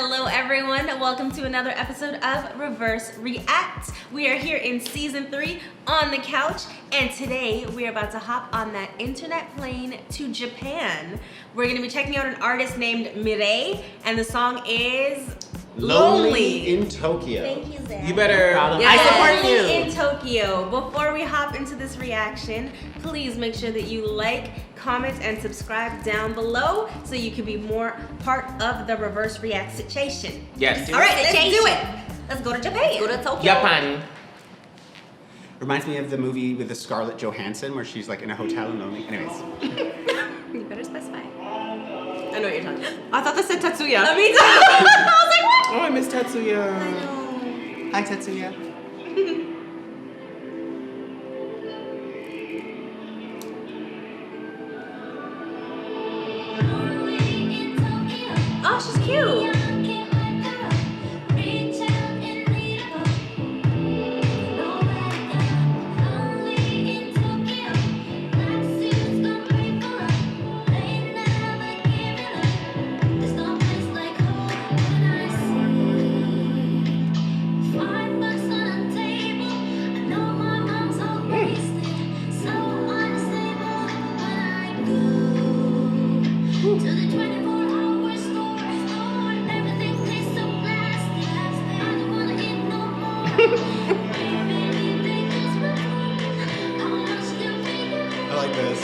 Hello everyone, welcome to another episode of rIVerse React. We are here in season 3 on the couch, and today we're about to hop on that internet plane to Japan. We're gonna be checking out an artist named Mirei, and the song is Lonely in Tokyo. Thank you, Zach. You better. Yes. I support you. In Tokyo. Before we hop into this reaction, please make sure that you like, comment, and subscribe down below so you can be more part of the rIVerse React situation. Yes. All right, let's do it. Let's go to Japan. Go to Tokyo. Japan. Reminds me of the movie with the Scarlett Johansson where she's like in a hotel and lonely. Anyways. You better specify. I know what you're talking about. I thought that said Tatsuya. Me too. I was like, what? Oh, I miss Tatsuya. I know. Hi, Tetsuya. Oh, she's cute. I like this.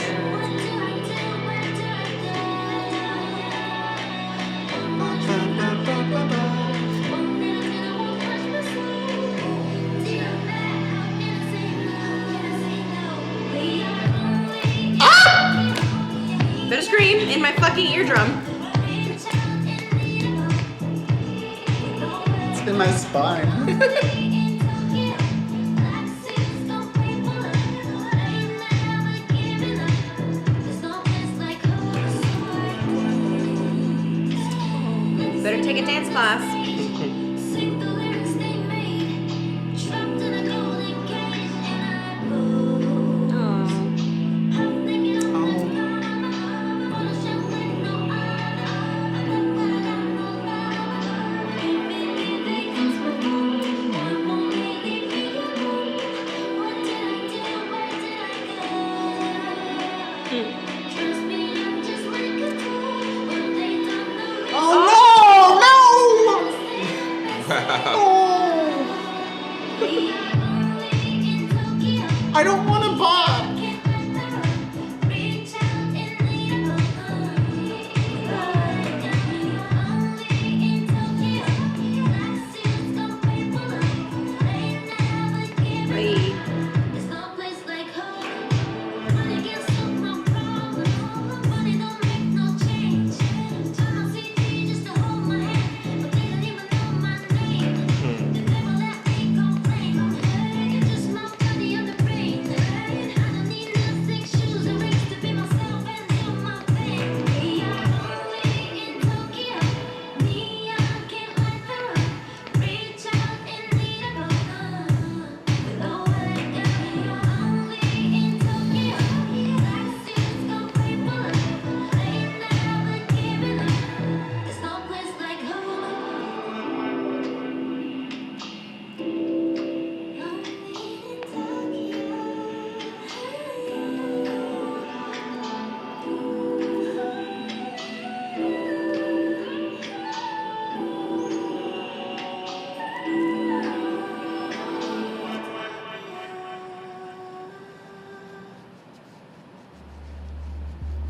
Better scream in my fucking eardrum. It's in my spine. Better take a dance class. I don't want to bob.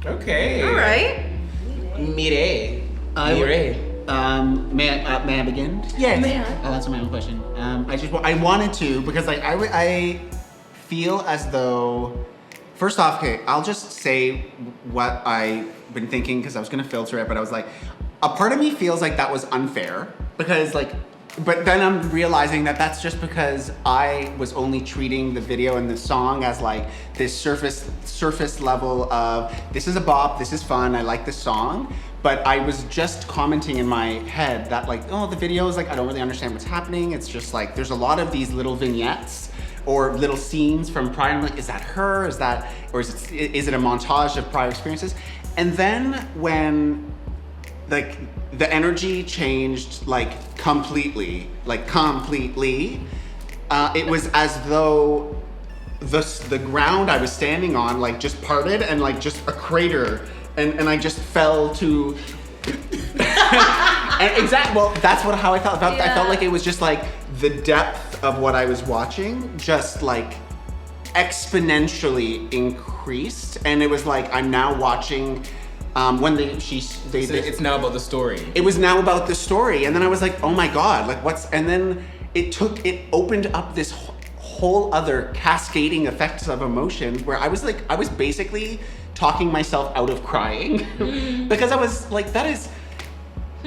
Okay. All right. Mirei. I- Mirei. May I begin? Yes. I'll answer my own question. I wanted to because I feel as though, first off, okay, I'll just say what I've been thinking because I was gonna filter it, but I was like, a part of me feels like that was unfair because but then I'm realizing that that's just because I was only treating the video and the song as like this surface level of this is a bop, this is fun, I like this song. But I was just commenting in my head that like, oh, the video is like, I don't really understand what's happening. It's just like, there's a lot of these little vignettes or little scenes from prior. I'm like, is that her? Is it a montage of prior experiences? And then when like the energy changed like completely. It was as though the ground I was standing on like just parted and like just a crater, and I just fell to. Well, that's how I felt. I felt like it was just like the depth of what I was watching just like exponentially increased, and it was like I'm now watching when It's now about the story. it was now about the story, and then I was like, oh my god, like and then it opened up this whole other cascading effects of emotion where I was basically talking myself out of crying because I was like, that is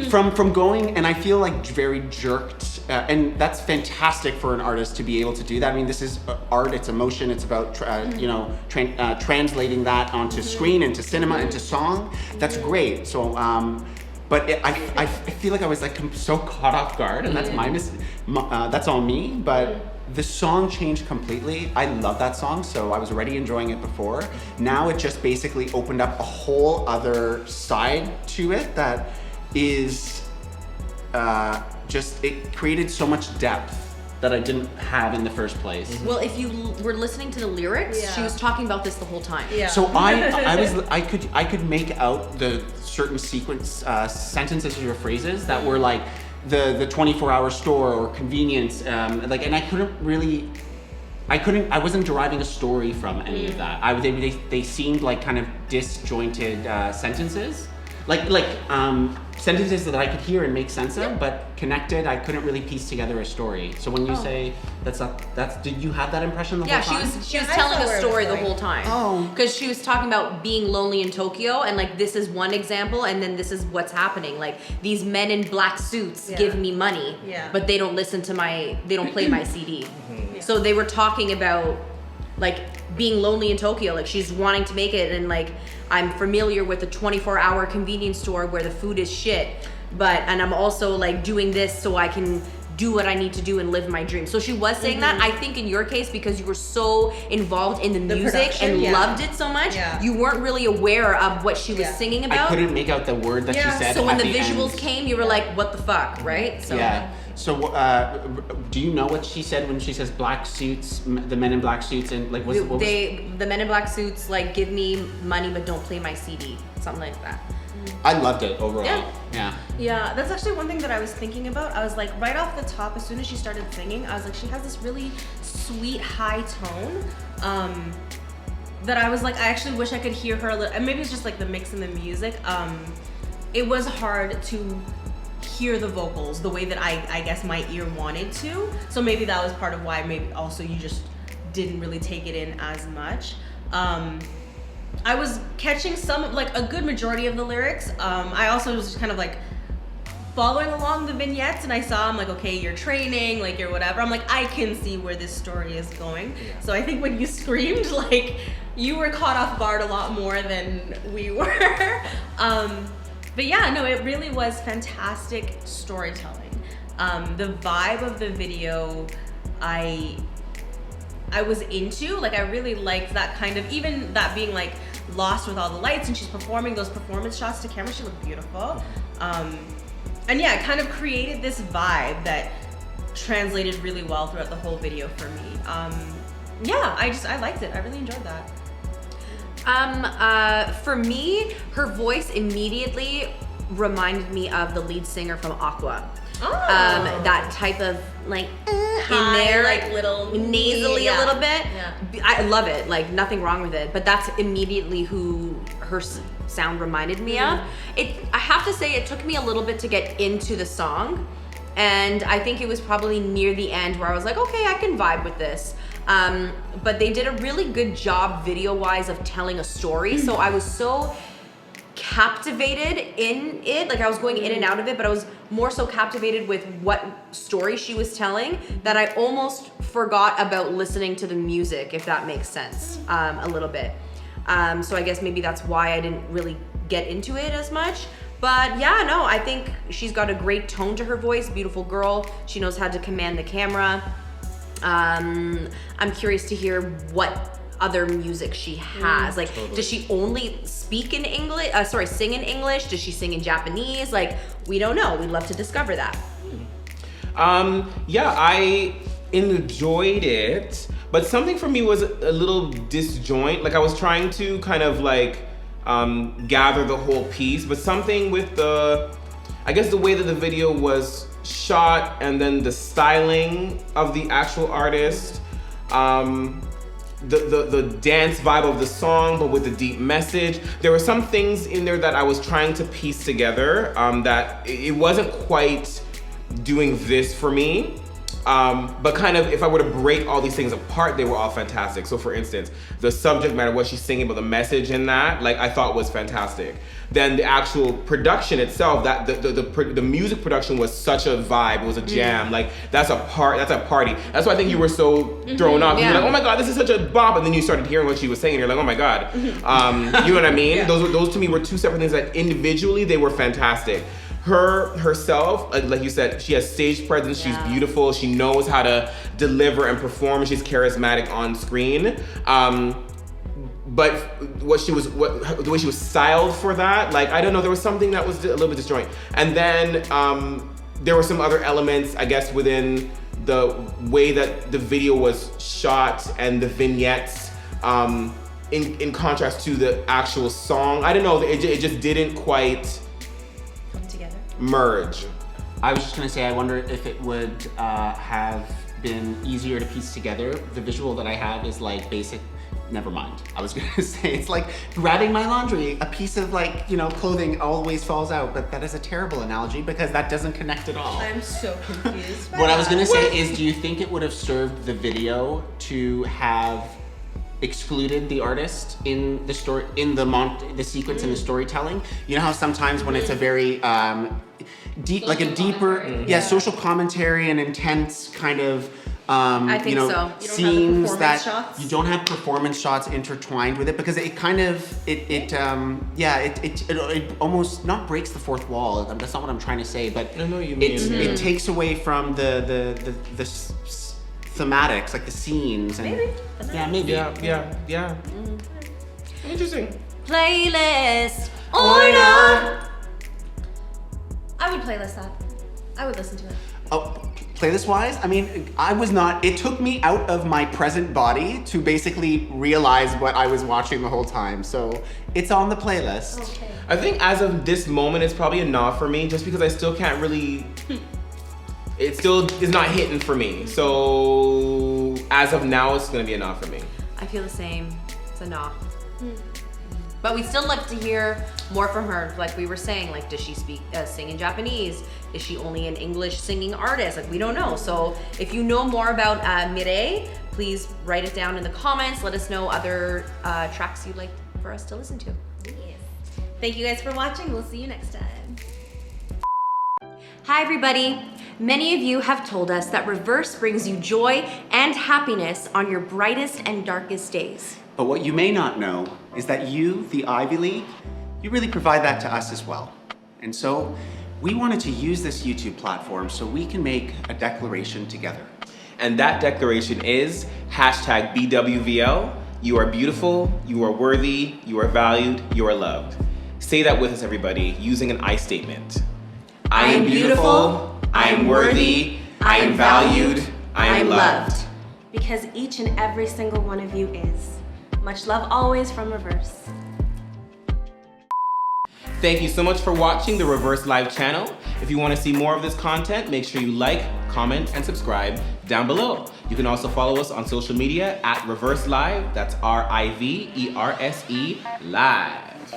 from going, and I feel like very jerked, and that's fantastic for an artist to be able to do that. I mean, this is art, it's emotion, it's about translating that onto screen, into cinema, into song. That's great. So but I feel like I was like so caught off guard, and that's that's all me, but the song changed completely. I love that song, so I was already enjoying it before. Now it just basically opened up a whole other side to it that is it created so much depth that I didn't have in the first place. Well, if you were listening to the lyrics, she was talking about this the whole time. Yeah. So I could make out the certain sequence sentences or phrases that were like the 24-hour store or convenience, and I wasn't deriving a story from any of that. They seemed like kind of disjointed sentences, like sentences that I could hear and make sense of, but connected. I couldn't really piece together a story. So when you say did you have that impression the whole time? She was telling a story the whole time. Oh. Because she was talking about being lonely in Tokyo, and like this is one example, and then this is what's happening. Like these men in black suits give me money, but they don't they don't play my CD. So they were talking about like being lonely in Tokyo, like she's wanting to make it, and like I'm familiar with the 24-hour convenience store where the food is shit, and I'm also like doing this so I can do what I need to do and live my dream. So she was saying that. I think in your case, because you were so involved in the music and loved it so much, you weren't really aware of what she was singing about. I couldn't make out the word that she said. So when the at visuals end. came, you were like, what the fuck, right? So yeah. So, do you know what she said when she says black suits, the men in black suits, and like the men in black suits like give me money but don't play my CD, something like that. I loved it overall. Yeah, that's actually one thing that I was thinking about. I was like, right off the top, as soon as she started singing, I was like, she has this really sweet high tone. That I was like, I actually wish I could hear her a little, and maybe it's just like the mix in the music. It was hard to hear the vocals the way that I guess my ear wanted to. So maybe that was part of why maybe also you just didn't really take it in as much. I was catching like a good majority of the lyrics. I also was just kind of like following along the vignettes, and I saw, I'm like, okay, you're training, like you're whatever. I'm like, I can see where this story is going. So I think when you screamed, like you were caught off guard a lot more than we were. But yeah, no, it really was fantastic storytelling. The vibe of the video, I was into. Like I really liked that kind of, even that being like lost with all the lights, and she's performing those performance shots to camera. She looked beautiful. And yeah, it kind of created this vibe that translated really well throughout the whole video for me. Yeah, I liked it. I really enjoyed that. For me, her voice immediately reminded me of the lead singer from Aqua. That type of like High, in there, like little nasally a little bit. Yeah. I love it. Like nothing wrong with it, but that's immediately who her sound reminded me of. I have to say, it took me a little bit to get into the song, and I think it was probably near the end where I was like, okay, I can vibe with this. But they did a really good job video-wise of telling a story, so I was so captivated in it. Like I was going in and out of it, but I was more so captivated with what story she was telling that I almost forgot about listening to the music, if that makes sense, a little bit. So I guess maybe that's why I didn't really get into it as much. But yeah, no, I think she's got a great tone to her voice, beautiful girl. She knows how to command the camera. I'm curious to hear what other music she has. Like, does she only speak in English? Sing in English? Does she sing in Japanese? Like, we don't know. We'd love to discover that. Yeah, I enjoyed it, but something for me was a little disjoint. Like, I was trying to kind of like gather the whole piece, but something with I guess the way that the video was shot and then the styling of the actual artist, the dance vibe of the song, but with the deep message. There were some things in there that I was trying to piece together that it wasn't quite doing this for me. But kind of, if I were to break all these things apart, they were all fantastic. So for instance, the subject matter, what she's singing, but the message in that, like, I thought was fantastic. Then the actual production itself, that the music production was such a vibe. It was a jam. Like, that's a party. That's why I think you were so thrown off. You were like, oh my God, this is such a bop. And then you started hearing what she was saying, and you're like, oh my God. You know what I mean? Yeah. Those to me were two separate things that individually, they were fantastic. Herself, like you said, she has stage presence. She's beautiful. She knows how to deliver and perform. She's charismatic on screen. But the way she was styled for that, like, I don't know, there was something that was a little bit disjointed. And then there were some other elements, I guess, within the way that the video was shot and the vignettes, in contrast to the actual song. I don't know, it just didn't quite merge. I was just gonna say, I wonder if it would have been easier to piece together. The visual that I have is like basic. Never mind. I was gonna say it's like grabbing my laundry. A piece of, like, you know, clothing always falls out, but that is a terrible analogy because that doesn't connect at all. I'm so confused. What I was gonna say is, do you think it would have served the video to have excluded the artist in the story, in the sequence in the storytelling? You know how sometimes when it's a very deep, like a deeper, social commentary and intense kind of I think you know, so. scenes that shots? you don't have performance shots intertwined with it, because it kind of it almost not breaks the fourth wall. That's not what I'm trying to say, but I know you mean. It takes away from the thematics, like the scenes, and maybe. Yeah. Interesting. Playlist order. I would playlist that. I would listen to it. Oh, playlist wise, I mean, it took me out of my present body to basically realize what I was watching the whole time. So it's on the playlist. Okay. I think as of this moment, it's probably a nah for me, just because I still can't really, it still is not hitting for me. So as of now, it's gonna be a nah for me. I feel the same. It's a nah. But we'd still love to hear more from her. Like we were saying, like, does she sing in Japanese? Is she only an English singing artist? Like, we don't know. So if you know more about Mirei, please write it down in the comments. Let us know other tracks you'd like for us to listen to. Yes. Thank you guys for watching. We'll see you next time. Hi everybody. Many of you have told us that rIVerse brings you joy and happiness on your brightest and darkest days. But what you may not know is that you, the Ivy League, you really provide that to us as well. And so we wanted to use this YouTube platform so we can make a declaration together. And that declaration is #BWVL. You are beautiful, you are worthy, you are valued, you are loved. Say that with us, everybody, using an I statement. I am beautiful, I am worthy, I am valued, I am loved. Because each and every single one of you is. Much love always from rIVerse. Thank you so much for watching the rIVerse Live channel. If you want to see more of this content, make sure you like, comment, and subscribe down below. You can also follow us on social media @rIVerse Live. That's RIVERSE Live.